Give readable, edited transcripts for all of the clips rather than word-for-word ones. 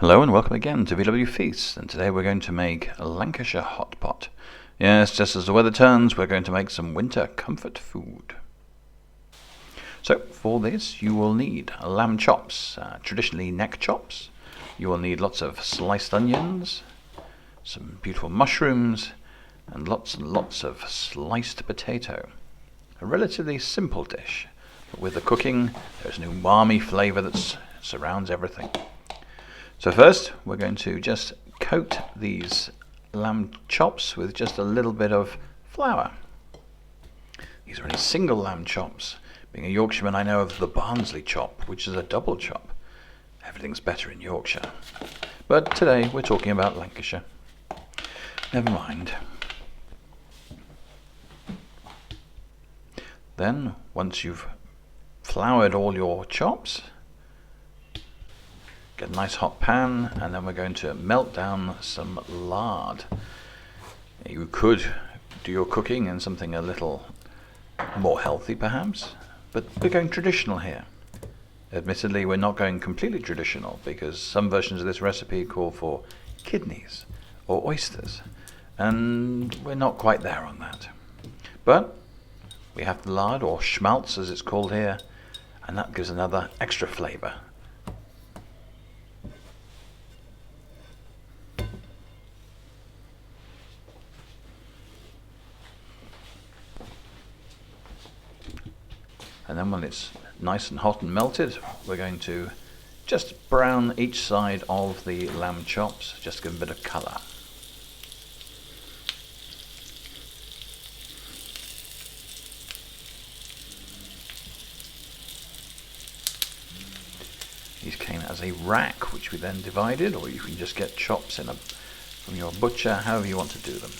Hello and welcome again to VW Feast, and today we're going to make a Lancashire Hot Pot. Yes, just as the weather turns, we're going to make some winter comfort food. So for this you will need lamb chops, traditionally neck chops. You will need lots of sliced onions, some beautiful mushrooms, and lots of sliced potato. A relatively simple dish, but with the cooking there's an umami flavour that surrounds everything. So first we're going to just coat these lamb chops with just a little bit of flour. These are only single lamb chops. Being a Yorkshireman, I know of the Barnsley chop, which is a double chop. Everything's better in Yorkshire. But today we're talking about Lancashire. Never mind. Then, once you've floured all your chops, get a nice hot pan, and then we're going to melt down some lard. You could do your cooking in something a little more healthy perhaps, but we're going traditional here. Admittedly, we're not going completely traditional because some versions of this recipe call for kidneys or oysters, and we're not quite there on that. But we have the lard, or schmaltz as it's called here, and that gives another extra flavour. And then when it's nice and hot and melted, we're going to just brown each side of the lamb chops, just to give them a bit of colour. These came as a rack, which we then divided, or you can just get chops from your butcher, however you want to do them.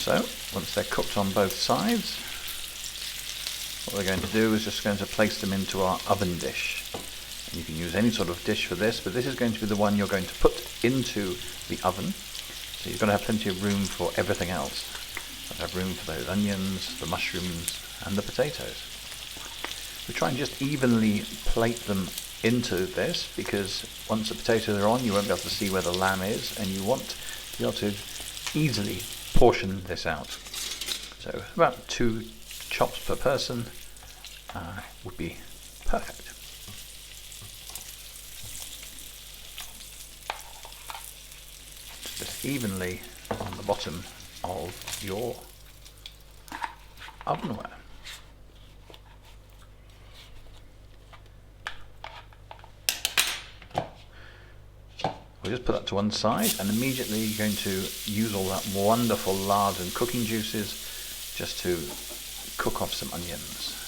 So, once they're cooked on both sides, what we're going to do is just going to place them into our oven dish. And you can use any sort of dish for this, but this is going to be the one you're going to put into the oven. So you've got to have plenty of room for everything else. You've got to have room for those onions, the mushrooms, and the potatoes. We try and just evenly plate them into this, because once the potatoes are on, you won't be able to see where the lamb is, and you want to be able to easily portion this out. So about 2 chops per person would be perfect. Just evenly on the bottom of your ovenware. We'll just put that to one side, and immediately you're going to use all that wonderful lard and cooking juices just to cook off some onions.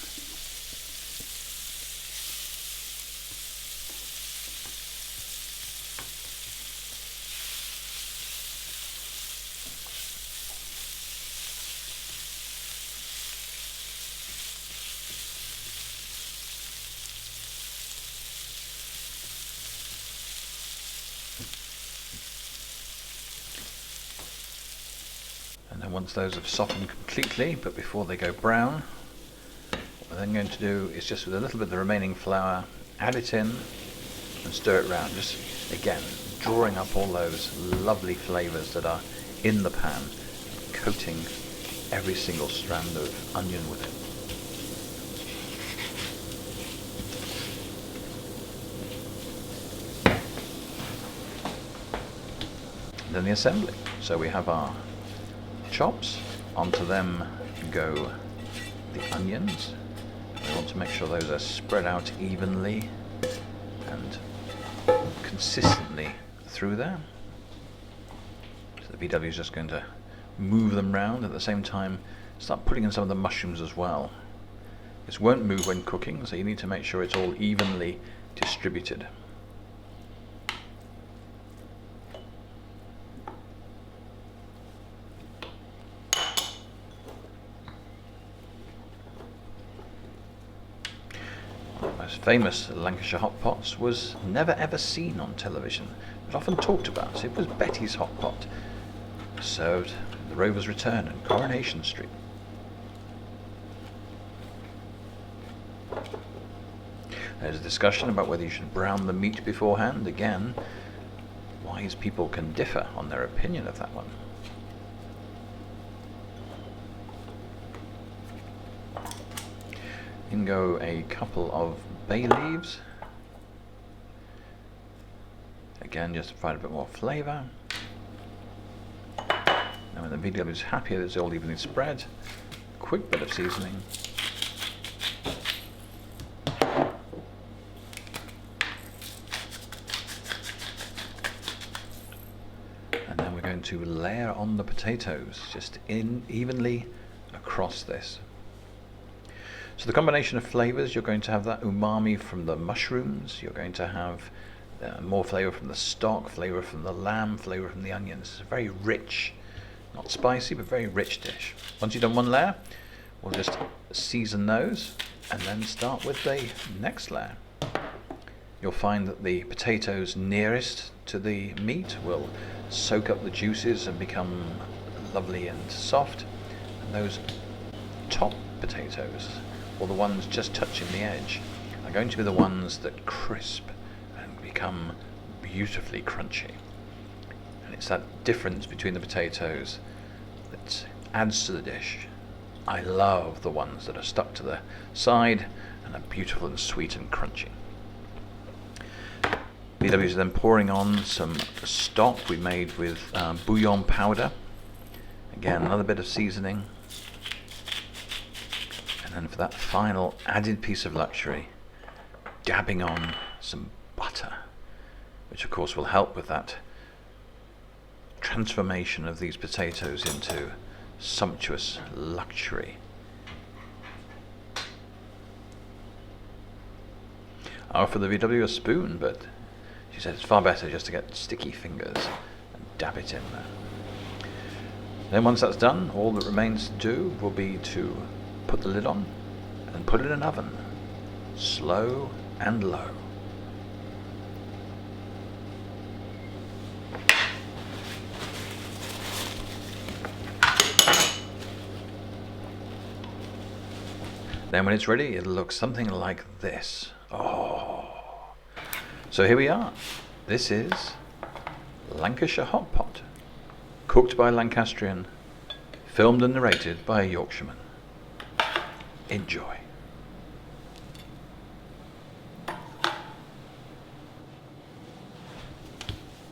And then once those have softened completely, but before they go brown, what we're then going to do is just with a little bit of the remaining flour, add it in and stir it around, just again drawing up all those lovely flavours that are in the pan, coating every single strand of onion with it. And then the assembly. So we have our chops, onto them go the onions. We want to make sure those are spread out evenly and consistently through there. So the VW is just going to move them round, at the same time start putting in some of the mushrooms as well. This won't move when cooking, so you need to make sure it's all evenly distributed. Most famous Lancashire Hot Pots was never ever seen on television, but often talked about. It was Betty's Hot Pot, served the Rover's Return at Coronation Street. There's a discussion about whether you should brown the meat beforehand. Again, wise people can differ on their opinion of that one. In go a couple of bay leaves. Again, just to provide a bit more flavour. Now when the VW is happy that it's all evenly spread, quick bit of seasoning. And then we're going to layer on the potatoes, just evenly across this. So the combination of flavours, you're going to have that umami from the mushrooms, you're going to have more flavour from the stock, flavour from the lamb, flavour from the onions. It's a very rich, not spicy, but very rich dish. Once you've done one layer, we'll just season those and then start with the next layer. You'll find that the potatoes nearest to the meat will soak up the juices and become lovely and soft. And those top potatoes, or the ones just touching the edge, are going to be the ones that crisp and become beautifully crunchy. And it's that difference between the potatoes that adds to the dish. I love the ones that are stuck to the side and are beautiful and sweet and crunchy. VW is then pouring on some stock we made with bouillon powder. Again, another bit of seasoning. And then for that final added piece of luxury, dabbing on some butter, which of course will help with that transformation of these potatoes into sumptuous luxury. I offered the VW a spoon, but she said it's far better just to get sticky fingers and dab it in there. Then once that's done, all that remains to do will be to put the lid on and put it in an oven, slow and low. Then when it's ready, it'll look something like this. Oh! So here we are. This is Lancashire Hot Pot, cooked by a Lancastrian, filmed and narrated by a Yorkshireman. Enjoy.